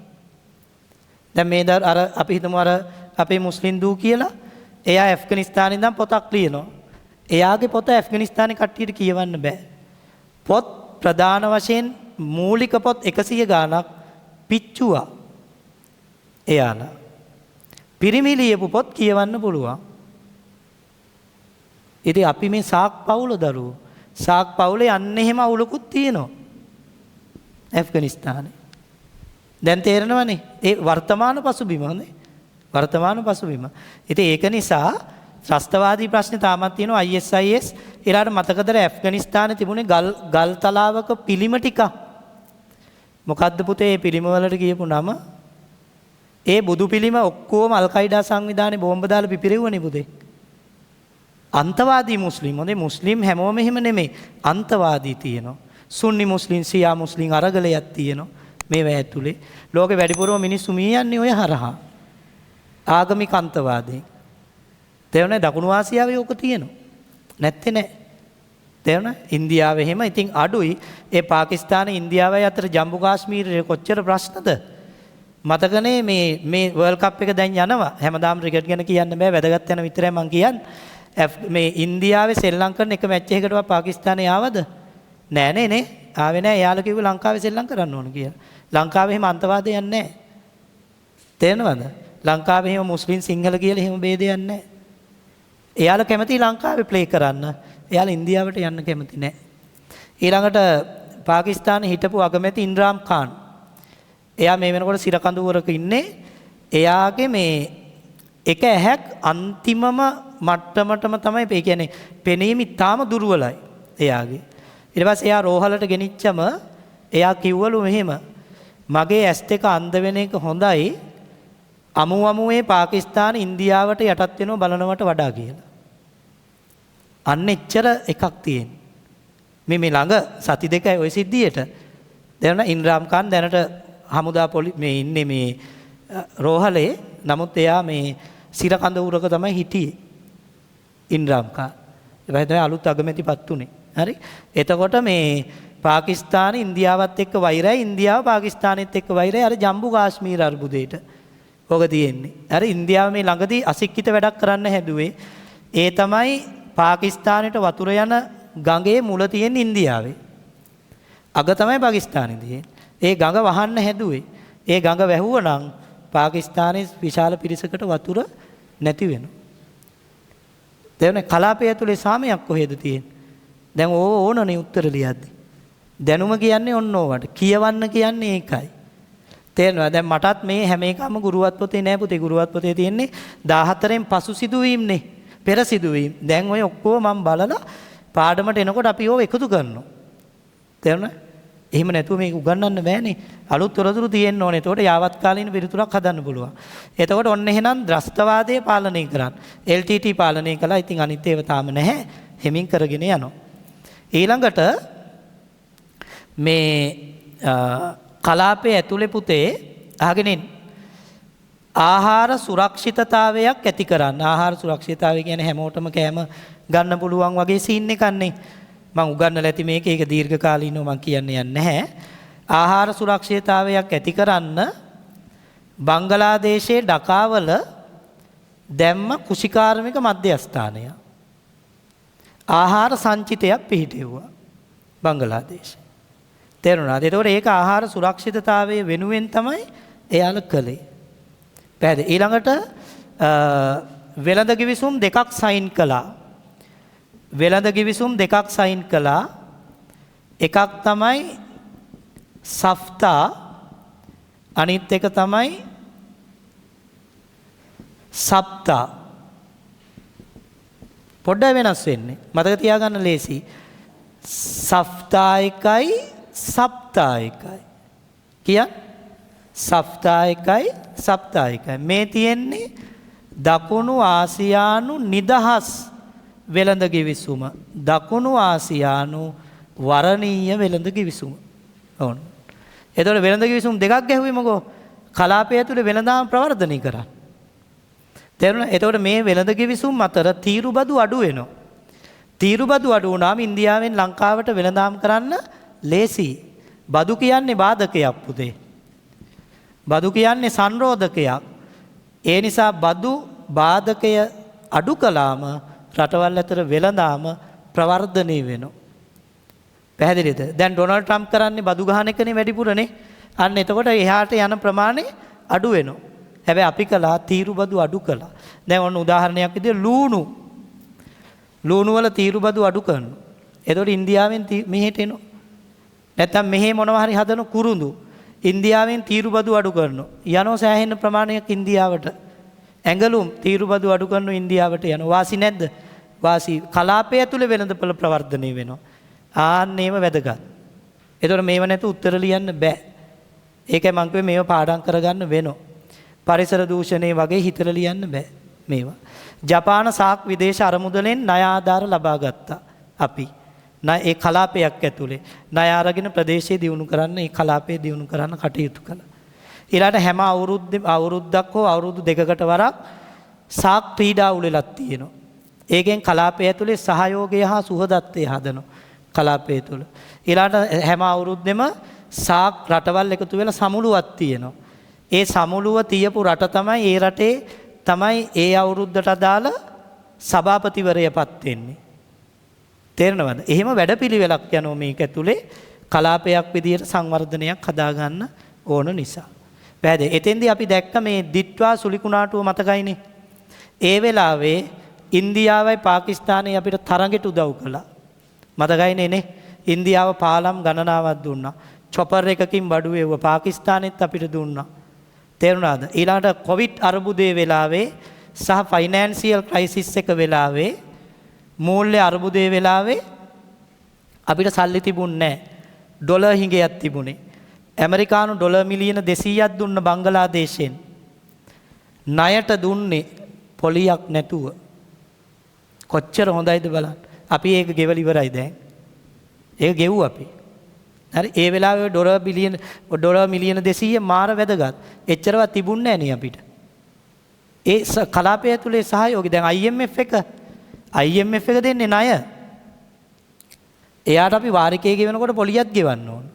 දැන් මේ අර අපි හිතමු අර අපේ මුස්ලිම් දූ කියලා එයා ඇෆ්ගනිස්තානේ ඉඳන් පොතක් ලියනවා. එයාගේ පොත ඇෆ්ගනිස්තානේ කට්ටියට කියවන්න බෑ. පොත් ප්‍රධාන වශයෙන් මූලික පොත් 100 ගාණක් පිච්චුවා. එයාලා. පිරිමි ලියපු පොත් කියවන්න පුළුවන්. ඉතින් අපි මේ සාක් පවුල දරුවෝ. සාක් පවුලේ අන්න එහෙම අවුලකුත් තියෙනවා. ඇෆ්ගනිස්තානේ. දැන් තේරෙනවනේ ඒ වර්තමාන පසුබිම හොඳේ. වර්තමාන පසුබිම. ඉතින් ඒක නිසා ත්‍රස්තවාදී ප්‍රශ්නේ තාමත් තියෙනවා. ISIS ඊළාට මතකද ඇෆ්ගනිස්තානේ තිබුණේ ගල් තලාවක පිළිම ටික. මොකද්ද පුතේ මේ පිළිම වලට කියපු නම? ඒ බුදු පිළිම ඔක්කොම අල් කයිඩා සංවිධානයේ බෝම්බ දාලා පිපිරෙව්වනේ පුතේ. අන්තවාදී මුස්ලිම්. හොඳේ මුස්ලිම් හැමෝම එහෙම නෙමෙයි. අන්තවාදී තියෙනවා. සුන්නි මුස්ලිම්, සියා මුස්ලිම් අරගලයක් තියෙනවා. මේවා ඇතුලේ ලෝකෙ වැඩිපුරම මිනිස්සු මිය යන්නේ ඔය හරහා. ආගමික අන්තවාදයෙන්. තේරුණා? දකුණු ආසියාවේ ඕක තියෙනවා. නැත්තේ නෑ. තේරුණා? ඉන්දියාවේ එහෙම ඉතින් අඩුයි. ඒ පාකිස්තානේ ඉන්දියාවයි අතර ජම්බු කාශ්මීරයේ කොච්චර ප්‍රශ්නද? මතකනේ මේ වර්ල්ඩ් කප් එක දැන් යනවා. හැමදාම ක්‍රිකට් ගැන කියන්න බෑ. වැදගත් යන විතරයි මං කියන්නේ. මේ ඉන්දියාවේ සෙල්ලම් කරන එක මැච් එකකටවත් පාකිස්තානේ ආවද? නෑනේ නේ. ආවේ නෑ. එයාලා කිව්වේ ලංකාවේ සෙල්ලම් කරන්න ඕන කියලා. ලංකාවේ එහෙම අන්තවාදයක් නෑ. තේරෙනවද? ලංකාවේ එහෙම මුස්ලිම් සිංහල කියලා එහෙම ભેදයක් නෑ. එයාලා කැමති ලංකාවේ ප්ලේ කරන්න. එයාලා ඉන්දියාවට යන්න කැමති නෑ. ඊළඟට පාකිස්තානයේ හිටපු අගමැති ඉම්රාන් ඛාන්. එයා මේ වෙනකොට සිරකඳුවරක ඉන්නේ. එයාගේ මේ එක ඇහැක් අන්තිමම මට්ටමටම තමයි ඒ කියන්නේ පෙනීම ඉතාම දුර්වලයි එයාගේ. ඊට පස්සේ එයා රෝහලට ගෙනිච්චම එයා කිව්වලු මෙහෙම මගේ ඇස් දෙක අන්ධ වෙන එක හොඳයි අමුවේ පාකිස්තාන ඉන්දියාවට යටත් වෙනව බලනවට වඩා කියලා. අන්න එච්චර එකක් තියෙන. මේ ළඟ සති දෙකයි ওই සිද්ධියට. දැන් ඉන්ද්‍රාම් ඛාන් දැනට හමුදා මේ ඉන්නේ මේ රෝහලේ. නමුත් එයා මේ සිර කඳ උරක තමයි හිටියේ. ඉන්ද්‍රාම් ඛාන්. ඒ වගේ අලුත් අගමැතිපත් උනේ. හරි. එතකොට මේ පාකිස්තාන ඉන්දියාවත් එක්ක වෛරයි, ඉන්දියාව පාකිස්තානෙත් එක්ක වෛරයි අර ජම්බු කාශ්මීර අර්බුදයට. ඔක තියෙන්නේ. අර ඉන්දියාව මේ ළඟදී අසික්කිත වැඩක් කරන්න හැදුවේ. ඒ තමයි පාකිස්තානයට වතුර යන ගඟේ මුල තියෙන ඉන්දියාවේ. අග තමයි පාකිස්තානේ තියෙන්නේ. ඒ ගඟ වහන්න හැදුවේ. ඒ ගඟ වැහුවනම් පාකිස්තානයේ විශාල පිරිසකට වතුර නැති වෙනවා. දැන් කලාපය ඇතුලේ සාමයක් කොහෙද තියෙන්නේ? දැන් ඕනනේ උත්තර ලියද්දී. දැනුම කියන්නේ ඔන්න ඕවට. කියවන්න කියන්නේ ඒකයි. තේරෙනවද? දැන් මටත් මේ හැම එකම ගුරුවත් පොතේ නෑ පුතේ. ගුරුවත් පොතේ තියෙන්නේ 14න් පසු සිදුවීම්නේ. පෙර සිදුවීම්. දැන් ඔය ඔක්කොම මම බලලා පාඩමට එනකොට අපි ඕව එකතු කරනවා. තේරුණා? එහෙම නැතුව මේක උගන්වන්න බෑනේ. අලුත් තොරතුරු තියෙන්න ඕනේ. එතකොට යාවත් කාලීන පිළිතුරක් හදන්න පුළුවන්. එතකොට ඔන්න එහෙනම් ද්‍රස්තවාදය පාලනය කරන්න. LTT පාලනය කළා. ඉතින් අනිත් ඒවා තාම නැහැ. හෙමින් කරගෙන යනවා. ඊළඟට මේ කලාපයේ ඇතුලේ පුතේ අහගෙන ඉන්න. ආහාර සුරක්ෂිතතාවයක් ඇති කරන්න. ආහාර සුරක්ෂිතතාවය කියන්නේ හැමෝටම කෑම ගන්න පුළුවන් වගේ සීන් එකක් නේ. මම උගන්වලා ඇති මේක. ඒක දීර්ඝ කාලීනව මම කියන්න යන්නේ නැහැ. ආහාර සුරක්ෂිතතාවයක් ඇති කරන්න බංගලාදේශයේ ඩකාවල දැම්ම කුෂිකාර්මික මධ්‍යස්ථානය. ආහාර සංචිතයක් පිහිටෙව්වා බංගලාදේශේ. තේරුණාද? ඒතකොට ඒක ආහාර සුරක්ෂිතතාවයේ වෙනුවෙන් තමයි එයාලා කළේ. පැහැදිලි. ඊළඟට වෙළඳ කිවිසුම් දෙකක් සයින් කළා. වෙළඳ කිවිසුම් දෙකක් සයින් කළා. එකක් තමයි සෆ්තා, අනිත් එක තමයි සප්තා. පොඩ්ඩක් වෙනස් වෙන්නේ. මතක තියාගන්න ලේසි. සෆ්තා එකයි සප්තා එකයි. කියන්න. සෆ්තා එකයි සප්තා එකයි. මේ තියෙන්නේ දකුණු ආසියානු නිදහස් වෙළඳ කිවිසුම. දකුණු ආසියානු වරණීය වෙළඳ කිවිසුම. ඕන. එතකොට වෙළඳ කිවිසුම් දෙකක් ගැහුවේ මොකෝ? කලාපය ඇතුලේ වෙළඳාම් ප්‍රවර්ධනය කරන්න. තේරුණා? එතකොට මේ වෙළඳ කිවිසුම් අතර තීරුබදු අඩු වෙනවා. තීරුබදු අඩු වුණාම ඉන්දියාවෙන් ලංකාවට වෙළඳාම් කරන්න ලේසි. බදු කියන්නේ බාධකයක් පුතේ. බදු කියන්නේ සංරෝධකයක්. ඒ නිසා බදු බාධකය අඩු කළාම රටවල් අතර වෙළඳාම ප්‍රවර්ධනය වෙනවා. පැහැදිලිද? දැන් ඩොනල්ඩ් ට්‍රම්ප් කරන්නේ බදු ගහන එකනේ වැඩිපුරනේ. අන්න එතකොට එහාට යන ප්‍රමාණය අඩු වෙනවා. හැබැයි අපි කළා තීරුබදු අඩු කළා. දැන් ඔන්න උදාහරණයක් විදිහට ලූණු වල තීරුබදු අඩු කරනවා. එතකොට ඉන්දියාවෙන් මෙහෙට එනවා. නැත්තම් මෙහෙ මොනවා හරි හදන කුරුඳු ඉන්දියාවෙන් තීරුබදු අඩු කරනවා. යනෝ සෑහෙන ප්‍රමාණයක් ඉන්දියාවට. ඇඟලුම් තීරුබදු අඩු කරන ඉන්දියාවට යනවා. වාසි නැද්ද? වාසි. කලාපය ඇතුලේ වෙළඳපොළ ප්‍රවර්ධනය වෙනවා. ආන්න ඒව වැදගත්. එතකොට මේව නැතු උත්තර ලියන්න බෑ. ඒකයි මං කිව්වේ මේව පාඩම් කරගන්න වෙනවා. පරිසර දූෂණේ වගේ හිතලා ලියන්න බෑ මේවා. ජපාන සාක් විදේශ අරමුදලෙන් ණය ආධාර ලබා ගත්තා අපි. ඒ කලාපයක් ඇතුලේ ණය අරගෙන ප්‍රදේශය දියුණු කරන්න, ඒ කලාපය දියුණු කරන්න කටයුතු කළා. ඊළඟ හැම අවුරුද්දක් හෝ අවුරුදු දෙකකට වරක් සාක් ක්‍රීඩා උළෙලක් තියෙනවා. ඒකෙන් කලාපය ඇතුලේ සහයෝගය හා සුහදත්වය හදනවා කලාපය තුළ. ඊළඟ හැම අවුරුද්දෙම සාක් රටවල් එකතු වෙලා සමුළුවක් තියෙනවා. ඒ සමුළුව තියපු රට තමයි ඒ රටේ තමයි ඒ අවුරුද්දට අදාළ සභාපතිවරයපත් වෙන්නේ. තේරෙනවද? එහෙම වැඩපිළිවෙලක් යනවා මේක ඇතුලේ කලාපයක් විදියට සංවර්ධනයක් හදාගන්න ඕන නිසා. පැහැදිලි. එතෙන්දී අපි දැක්ක මේ දිට්වා සුලිකුණාටුව මතකයිනේ. ඒ වෙලාවේ ඉන්දියාවයි පාකිස්තානයයි අපිට තරඟට උදව් කළා. මතකයිනේ නේ? ඉන්දියාව පාලම් ගණනාවක් දුන්නා. චොපර් එකකින් බඩු එව්ව. පාකිස්තානෙත් අපිට දුන්නා. තේරුණාද? ඊළඟට කොවිඩ් අර්බුදයේ වෙලාවේ සහ ෆයිනෑන්සියල් ක්‍රයිසිස් එක වෙලාවේ මූල්‍ය අර්බුදයේ වෙලාවේ අපිට සල්ලි තිබුණේ නැහැ. ඩොලර් හිඟයක් තිබුණේ. ඇමරිකානු ඩොලර් මිලියන 200ක් දුන්න බංගලාදේශයෙන්. ණයට දුන්නේ පොලියක් නැතුව. කොච්චර හොඳයිද බලන්න. අපි ඒක ගෙවල ඉවරයි දැන්. ඒක ගෙව්ව අපි. හරි ඒ වෙලාවේ ඩොලර් මිලියන 200 මාර වැදගත්. එච්චරවත් තිබුණේ නැහැ නේ අපිට. ඒ කලාපය තුලේ සහයෝගය දැන් IMF එක දෙන්නේ ණය. එයාට අපි වාරිකය ගෙවනකොට පොලියක් ගෙවන්න ඕන.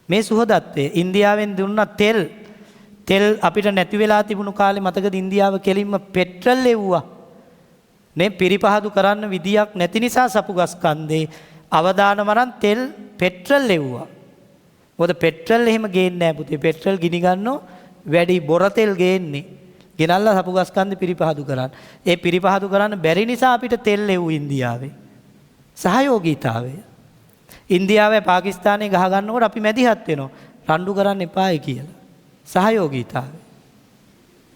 මේ සුහදත්වය ඉන්දියාවෙන් දුන්න තෙල් අපිට නැති වෙලා තිබුණු කාලේ මතකද ඉන්දියාව කෙලින්ම පෙට්‍රල් එව්වා. මේ පිරිපහදු කරන්න විදියක් නැති නිසා සපුගස් කන්දේ අවදානම අරන් තෙල් පෙට්‍රල් එව්වා. මොකද පෙට්‍රල් එහෙම ගේන්නේ නැහැ පුතේ. පෙට්‍රල් ගිනි ගන්නෝ වැඩි බොර තෙල් ගේන්නේ. ගෙනල්ලා සපුගස් කන්දේ පිරිපහදු කරන්න. ඒ පිරිපහදු කරන්න බැරි නිසා අපිට තෙල් එව්ව ඉන්දියාවේ. සහයෝගීතාවය. ඉන්දියාවේ පාකිස්තානයේ ගහ ගන්නකොට අපි මැදිහත් වෙනවා. රණ්ඩු කරන්න එපායි කියලා. සහයෝගීතාවය.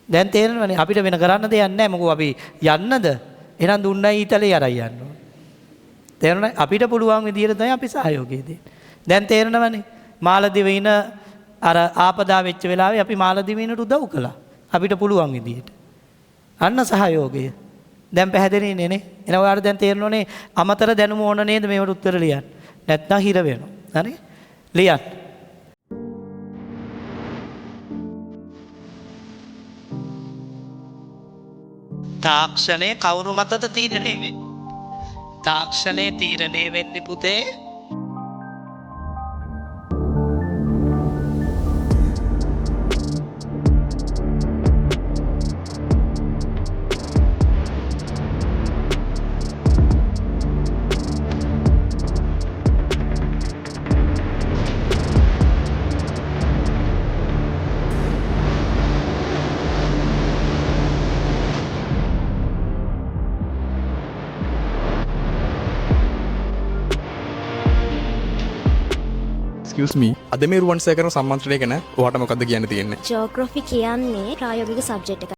දැන් තේරෙනවනේ අපිට වෙන කරන්න දෙයක් නැහැ. මොකෝ අපි යන්නද? එහෙනම් දුන්නයි ඊතලේ අරයි යන්න ඕන. තේරුණා? අපිට පුළුවන් විදියට තමයි අපි සහයෝගය දෙන්නේ. දැන් තේරෙනවනේ මාලදිවයින අර ආපදා වෙච්ච වෙලාවේ අපි මාලදිවයිනට උදව් කළා. අපිට පුළුවන් විදියට. අන්න සහයෝගය. දැන් පැහැදිලිනේ නේ? එන ඔයාලට දැන් තේරෙනවනේ අමතර දැනුම ඕන නේද මේවට උත්තර ලියන්න. නැත්නම් හිර වෙනවා. හරි? ලියන්න. තාක්ෂණය කවුරු මතද තීරණය වෙන්නේ? තාක්ෂණය තීරණය වෙන්නේ පුතේ excuse me අද මේ රුවන් සෑකරන සම්මන්ත්‍රණය ගැන ඔයාට මොකද්ද කියන්න තියෙන්නේ? ජියෝග්‍රෆි කියන්නේ ප්‍රායෝගික සබ්ජෙක්ට් එකක්.